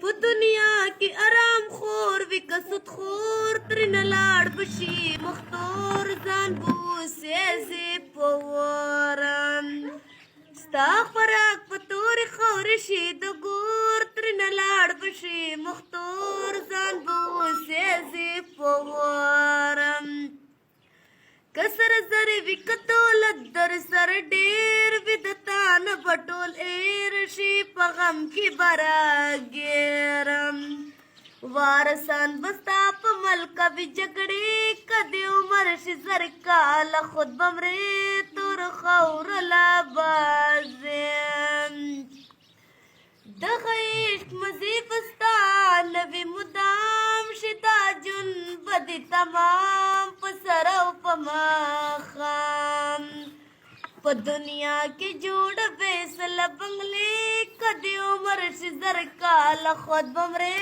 په دنیا کې آرام خور وي که سود خور ترېنه لاړ بشي مختور ځان بوسې زه په ورم ستا خوراک په تورې خاورې شي د ګور ترېنه لاړ بشي مختور ځان بوسې زه په ورم که سره زرې وي که دولت در سره ډېر وي د تا نه به ټول ایر شي په غم کې به راګیرم وارثان به ستا په ملکه وي جګړې که د عمر شي زر کاله خود به مرې تور خاوره لا بازم دغه عشق مزې به ستا نه وي مدام شي دا ژوند به دې تمام په سر او په ماښام په دنیا کې جوړه فیصله بنګلې که د عمر شي زر کاله خود به مرې